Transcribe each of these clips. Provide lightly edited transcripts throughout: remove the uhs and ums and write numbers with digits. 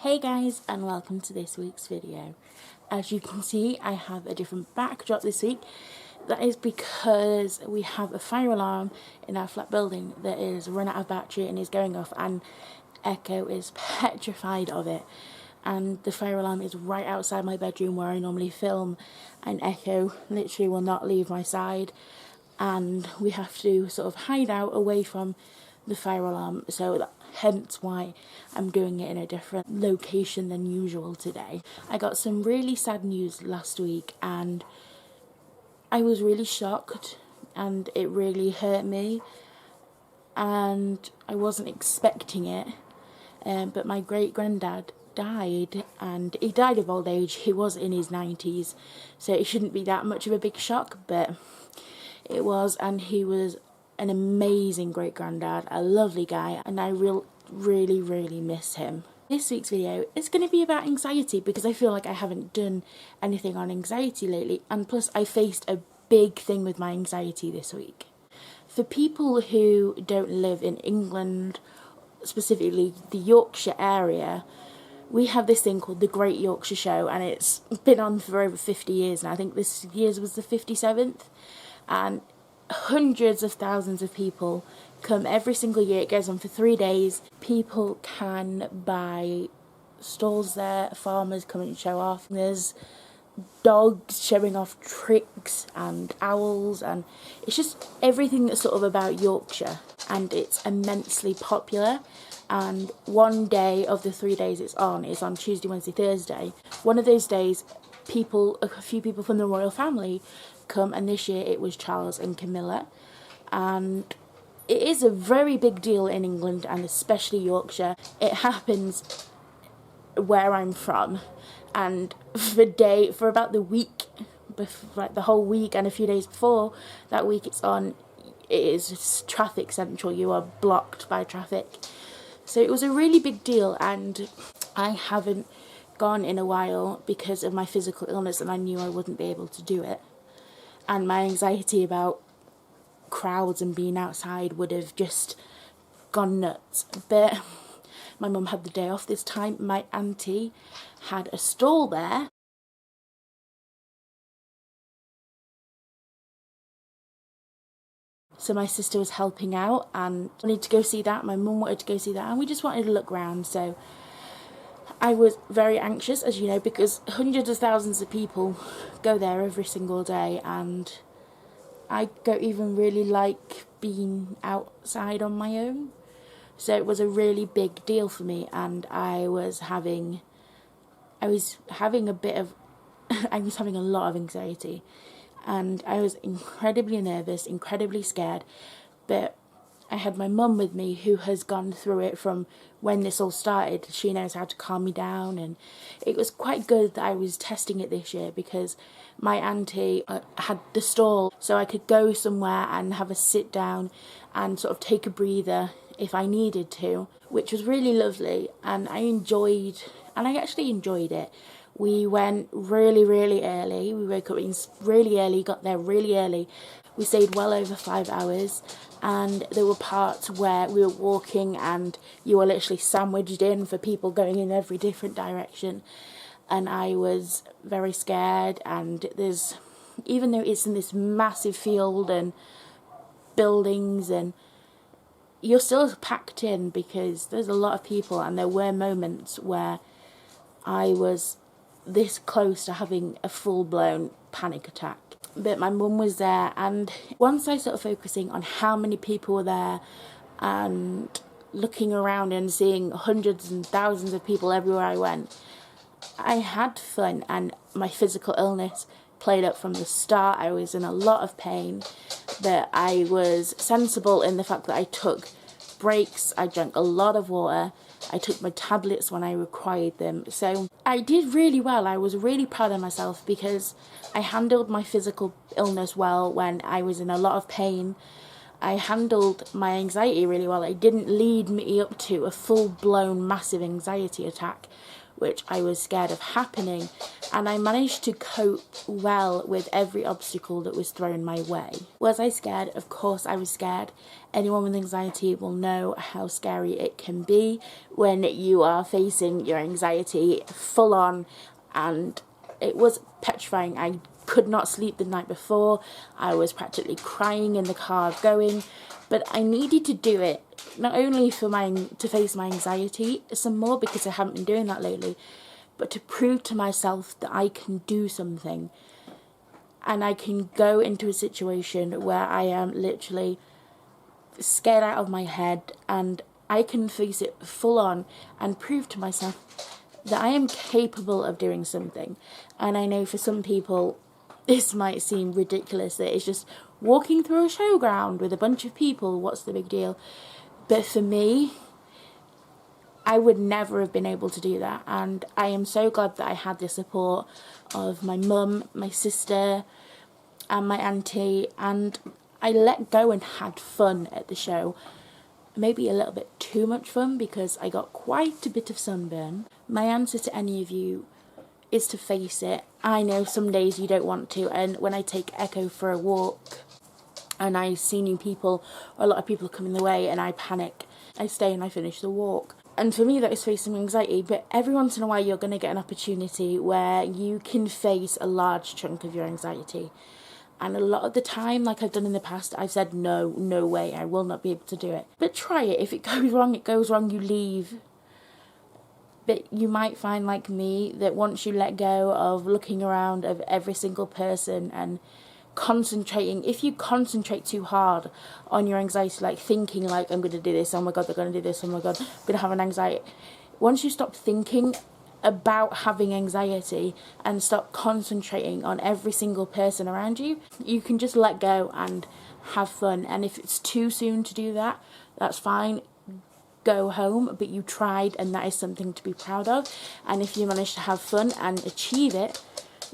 Hey guys, and welcome to this week's video. As you can see, I have a different backdrop this week. That is because we have a fire alarm in our flat building that is run out of battery and is going off, and Echo is petrified of it. And the fire alarm is right outside my bedroom where I normally film, and Echo literally will not leave my side, and we have to sort of hide out away from the fire alarm, so hence why I'm doing it in a different location than usual today. I got some really sad news last week and I was really shocked and it really hurt me, and I wasn't expecting it, but my great granddad died, and he died of old age. He was in his 90s, so it shouldn't be that much of a big shock, but it was. And he was an amazing great granddad, a lovely guy, and I really miss him. This week's video is going to be about anxiety because I feel like I haven't done anything on anxiety lately, and plus I faced a big thing with my anxiety this week. For people who don't live in England, specifically the Yorkshire area, we have this thing called the Great Yorkshire Show, and it's been on for over 50 years, and I think this year's was the 57th, and hundreds of thousands of people come every single year. It goes on for 3 days. People can buy stalls there, farmers come and show off. There's dogs showing off tricks and owls, and it's just everything that's sort of about Yorkshire, and it's immensely popular. And one day of the 3 days it's on is on Tuesday, Wednesday, Thursday. One of those days a few people from the royal family come, and this year it was Charles and Camilla, and it is a very big deal in England and especially Yorkshire. It happens where I'm from, and for about the week, like the whole week and a few days before that week it's on, it is traffic central. You are blocked by traffic. So it was a really big deal, and I haven't gone in a while because of my physical illness, and I knew I wouldn't be able to do it, and my anxiety about crowds and being outside would have just gone nuts. But my mum had the day off this time. My auntie had a stall there, so my sister was helping out, and I wanted to go see that. My mum wanted to go see that, and we just wanted to look round. So I was very anxious, as you know, because hundreds of thousands of people go there every single day, and I don't even really like being outside on my own. So it was a really big deal for me, and I was having a lot of anxiety, and I was incredibly nervous, incredibly scared. But I had my mum with me, who has gone through it from when this all started. She knows how to calm me down, and it was quite good that I was testing it this year because my auntie had the stall, so I could go somewhere and have a sit down and sort of take a breather if I needed to, which was really lovely, and I actually enjoyed it. We went really early. We woke up really early, got there really early. We stayed well over 5 hours, and there were parts where we were walking and you were literally sandwiched in for people going in every different direction, and I was very scared. And even though it's in this massive field and buildings, and you're still packed in because there's a lot of people, and there were moments where I was this close to having a full-blown panic attack. But my mum was there, and once I started focusing on how many people were there and looking around and seeing hundreds and thousands of people everywhere I went, I had fun, and my physical illness played up from the start. I was in a lot of pain, but I was sensible in the fact that I took breaks, I drank a lot of water, I took my tablets when I required them. So I did really well. I was really proud of myself because I handled my physical illness well when I was in a lot of pain. I handled my anxiety really well. It didn't lead me up to a full-blown massive anxiety attack, which I was scared of happening, and I managed to cope well with every obstacle that was thrown my way. Was I scared? Of course I was scared. Anyone with anxiety will know how scary it can be when you are facing your anxiety full on, and it was petrifying. I could not sleep the night before. I was practically crying in the car going, but I needed to do it, not only to face my anxiety some more, because I haven't been doing that lately, but to prove to myself that I can do something, and I can go into a situation where I am literally scared out of my head, and I can face it full on and prove to myself that I am capable of doing something. And I know for some people this might seem ridiculous, that it's just walking through a showground with a bunch of people, what's the big deal? But for me, I would never have been able to do that, and I am so glad that I had the support of my mum, my sister and my auntie, and I let go and had fun at the show. Maybe a little bit too much fun, because I got quite a bit of sunburn. My answer to any of you is to face it. I know some days you don't want to, and when I take Echo for a walk and I see new people, or a lot of people coming the way, and I panic, I stay and I finish the walk. And for me that is facing anxiety, but every once in a while you're going to get an opportunity where you can face a large chunk of your anxiety. And a lot of the time, like I've done in the past, I've said no way, I will not be able to do it. But try it. If it goes wrong, it goes wrong, you leave. But you might find, like me, that once you let go of looking around of every single person and concentrating, if you concentrate too hard on your anxiety, like thinking like, I'm going to do this, oh my god, they're going to do this, oh my god, I'm going to have an anxiety. Once you stop thinking about having anxiety and stop concentrating on every single person around you, you can just let go and have fun. And if it's too soon to do that, that's fine. Go home, but you tried, and that is something to be proud of. And if you manage to have fun and achieve it,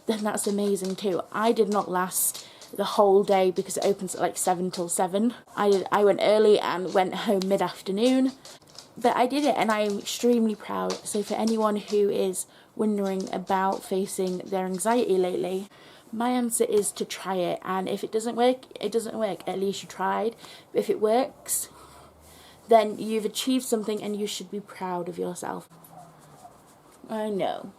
then that's amazing too. I did not last the whole day because it opens at like 7 till 7. I went early and went home mid-afternoon, but I did it, and I'm extremely proud. So for anyone who is wondering about facing their anxiety lately, my answer is to try it. And if it doesn't work, it doesn't work. At least you tried. But if it works, then you've achieved something, and you should be proud of yourself. I know.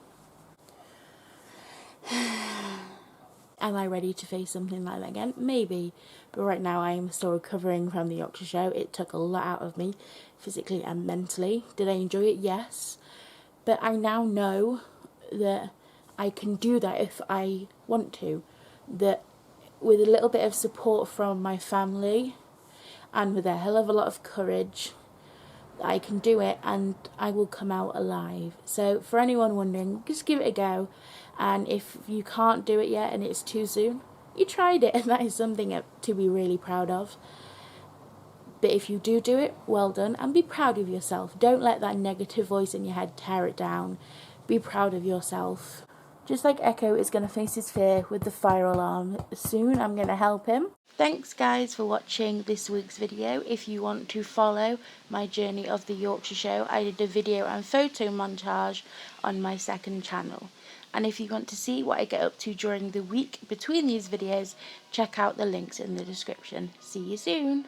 Am I ready to face something like that again? Maybe. But right now I am still recovering from the Yorkshire Show. It took a lot out of me, physically and mentally. Did I enjoy it? Yes. But I now know that I can do that if I want to. That with a little bit of support from my family, and with a hell of a lot of courage, I can do it, and I will come out alive. So for anyone wondering, just give it a go. And if you can't do it yet and it's too soon, you tried it, and that is something to be really proud of. But if you do it, well done, and be proud of yourself. Don't let that negative voice in your head tear it down. Be proud of yourself. Just like Echo is going to face his fear with the fire alarm soon, I'm going to help him. Thanks guys for watching this week's video. If you want to follow my journey of the Yorkshire Show, I did a video and photo montage on my second channel. And if you want to see what I get up to during the week between these videos, check out the links in the description. See you soon.